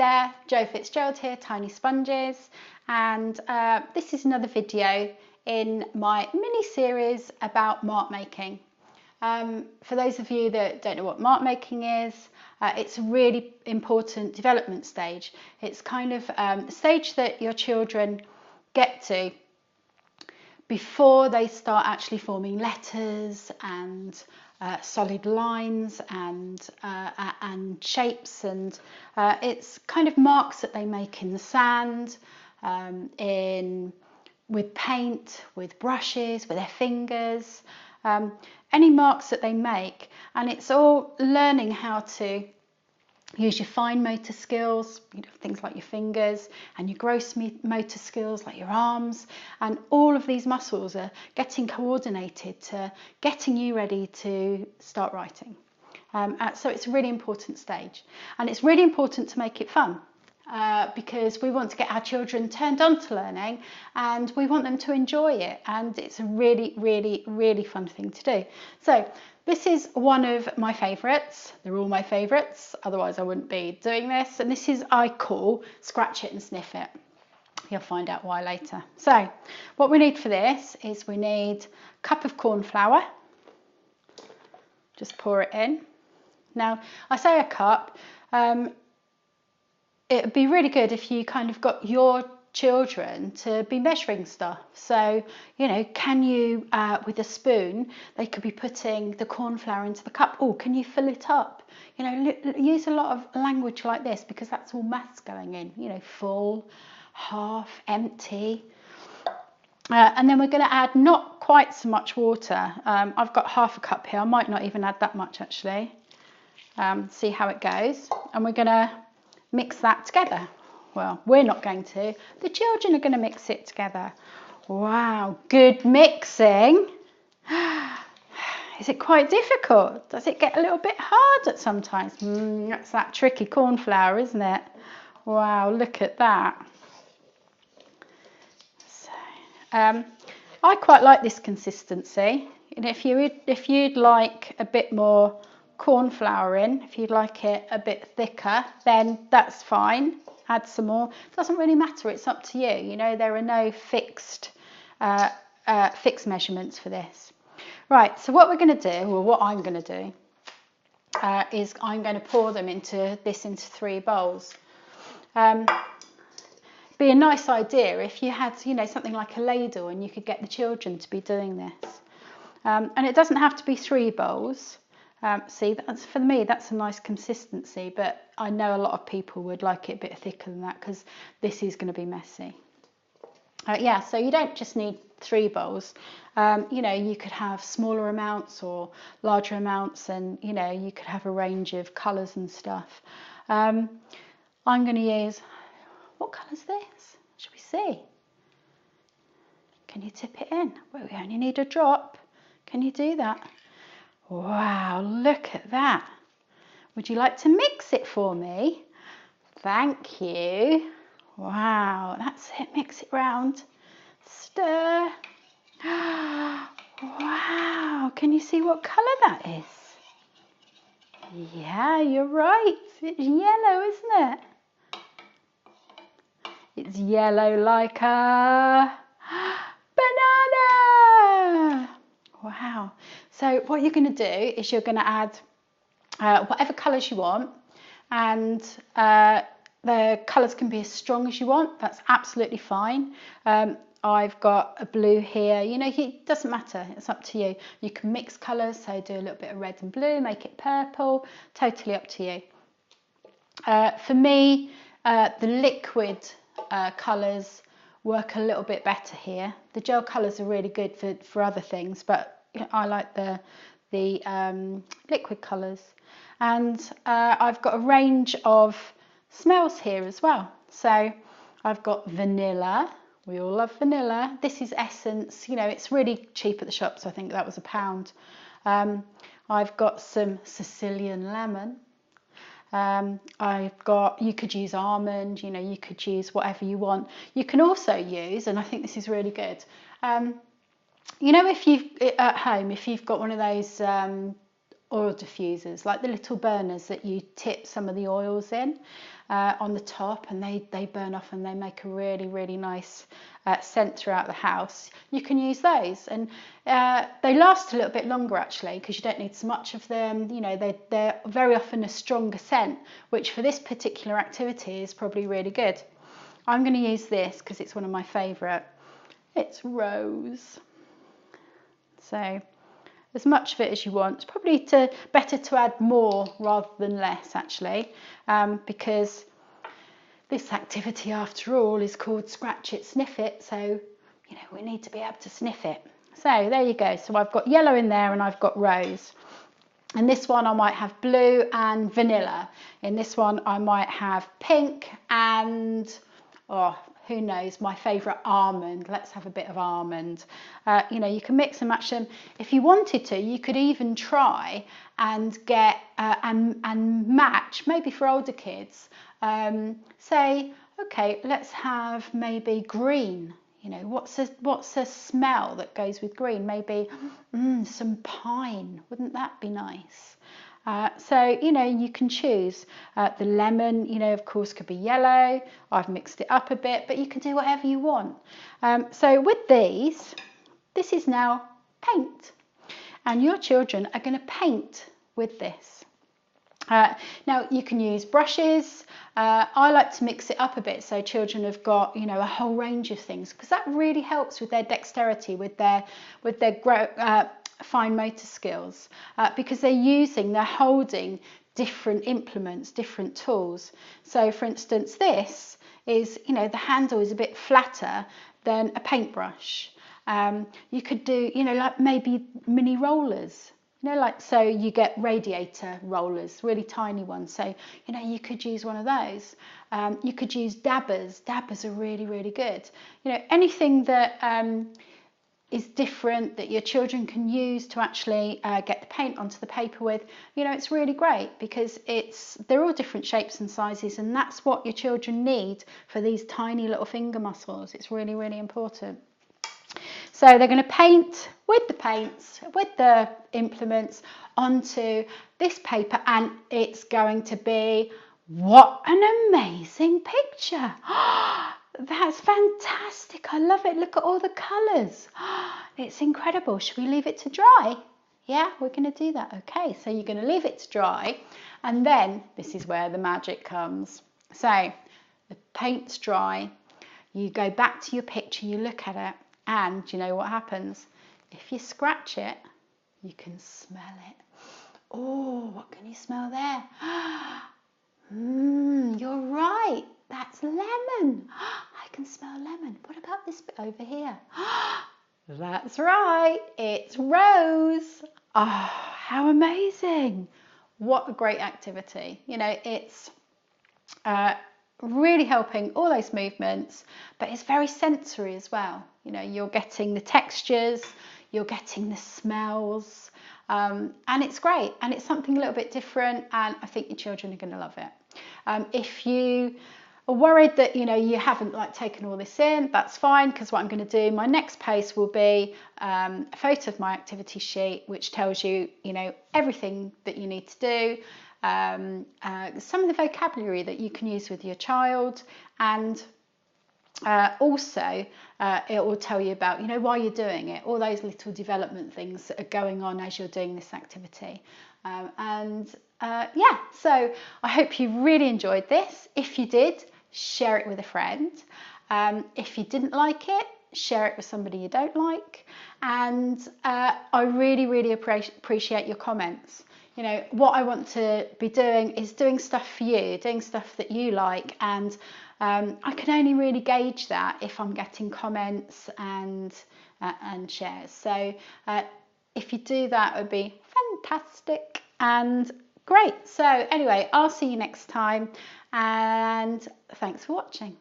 there, Jo Fitzgerald here, Tiny Sponges, and this is another video in my mini series about mark making. For those of you that don't know what mark making is, it's a really important development stage. It's kind of the stage that your children get to before they start actually forming letters and solid lines and shapes, and it's kind of marks that they make in the sand, with paint, with brushes, with their fingers, any marks that they make, and it's all learning how to use your fine motor skills, things like your fingers, and your gross motor skills like your arms, and all of these muscles are getting coordinated to getting you ready to start writing. So it's a really important stage, and it's really important to make it fun, because we want to get our children turned on to learning, and we want them to enjoy it, and it's a really, really, really fun thing to do. So this is one of my favourites. They're all my favourites, otherwise I wouldn't be doing this. And this is, I call Scratch It and Sniff It. You'll find out why later. So what we need for this is we need a cup of corn flour. Just pour it in. Now, I say a cup. It would be really good if you kind of got your children to be measuring stuff. So, can you, with a spoon, they could be putting the corn flour into the cup. Oh, can you fill it up? Use a lot of language like this, because that's all maths going in, full, half, empty. And then we're going to add not quite so much water. I've got half a cup here. I might not even add that much, actually. See how it goes. And we're going to mix that together. Well, we're not going to. The children are going to mix it together. Wow, good mixing. Is it quite difficult? Does it get a little bit hard at sometimes? That's that tricky corn flour, isn't it? Wow, look at that. So, I quite like this consistency. And if you'd like a bit more corn flour in, if you'd like it a bit thicker, then that's fine. Add some more. It doesn't really matter. It's up to you. There are no fixed measurements for this. Right. So what we're going to do, or what I'm going to do, is I'm going to pour them into 3 bowls. Be a nice idea if you had, something like a ladle, and you could get the children to be doing this. And it doesn't have to be 3 bowls. See, for me, that's a nice consistency, but I know a lot of people would like it a bit thicker than that, because this is going to be messy. So you don't just need 3 bowls. You could have smaller amounts or larger amounts, and, you could have a range of colours and stuff. I'm going to use, what colour is this? Shall we see? Can you tip it in? Well, we only need a drop. Can you do that? Wow, look at that. Would you like to mix it for me? Thank you. Wow, that's it. Mix it round. Stir. Wow, can you see what colour that is? Yeah, you're right. It's yellow, isn't it? It's yellow like a banana. Wow. So what you're going to do is you're going to add whatever colours you want, and the colours can be as strong as you want. That's absolutely fine. I've got a blue here. It doesn't matter. It's up to you. You can mix colours, so do a little bit of red and blue, make it purple. Totally up to you. For me, the liquid colours work a little bit better here. The gel colours are really good for other things, but I like the liquid colours. And I've got a range of smells here as well. So I've got vanilla. We all love vanilla. This is essence. It's really cheap at the shops. I think that was £1. I've got some Sicilian lemon. You could use almond, you could use whatever you want. You can also use, and I think this is really good, if you've at home, if you've got one of those oil diffusers, like the little burners that you tip some of the oils in on the top, and they burn off and they make a really, really nice scent throughout the house. You can use those, and they last a little bit longer actually, because you don't need so much of them. You know, they're very often a stronger scent, which for this particular activity is probably really good. I'm going to use this because it's one of my favourite. It's rose. So as much of it as you want. It's probably better to add more rather than less actually, because this activity after all is called Scratch It, Sniff It, so you know we need to be able to sniff it. So there you go. So I've got yellow in there and I've got rose. In this one I might have blue and vanilla. In this one I might have pink and, oh, who knows, my favourite, almond. Let's have a bit of almond. You know, you can mix and match them. If you wanted to, you could even try and get and match, maybe for older kids, say, okay, let's have maybe green. You know, what's a smell that goes with green? Maybe some pine. Wouldn't that be nice? So, you know, you can choose. The lemon, you know, of course, could be yellow. I've mixed it up a bit, but you can do whatever you want. So with these, this is now paint. And your children are going to paint with this. Now you can use brushes. I like to mix it up a bit so children have got, you know, a whole range of things, because that really helps with their dexterity, with their fine motor skills, because they're holding different implements, different tools. So for instance, this is, you know, the handle is a bit flatter than a paintbrush. You could do, you know, like maybe mini rollers. You know, like, so you get radiator rollers, really tiny ones. So, you know, you could use one of those. You could use dabbers. Dabbers are really, really good. You know, anything that is different that your children can use to actually get the paint onto the paper with, you know, it's really great, because they're all different shapes and sizes, and that's what your children need for these tiny little finger muscles. It's really, really important. So they're going to paint with the paints, with the implements, onto this paper, and it's going to be, what an amazing picture. That's fantastic. I love it. Look at all the colours. It's incredible. Should we leave it to dry? Yeah, we're going to do that. Okay, so you're going to leave it to dry, and then this is where the magic comes. So the paint's dry, you go back to your picture, you look at it, and you know what happens? If you scratch it, you can smell it. Oh, what can you smell there? You're right. That's lemon. I can smell lemon. What about this bit over here? That's right. It's rose. Oh, how amazing. What a great activity. You know, it's really helping all those movements, but it's very sensory as well. You know, you're getting the textures, you're getting the smells, and it's great, and it's something a little bit different, and I think your children are going to love it. If you are worried that, you know, you haven't like taken all this in, that's fine, because what I'm going to do, my next post will be a photo of my activity sheet, which tells you, you know, everything that you need to do, some of the vocabulary that you can use with your child, and also it will tell you about, you know, why you're doing it, all those little development things that are going on as you're doing this activity. Yeah, so I hope you really enjoyed this. If you did, share it with a friend. If you didn't like it, share it with somebody you don't like. And I really, really appreciate your comments. You know, what I want to be doing is doing stuff for you, doing stuff that you like, and I can only really gauge that if I'm getting comments and shares. So if you do that, it would be fantastic and great. So anyway, I'll see you next time, and thanks for watching.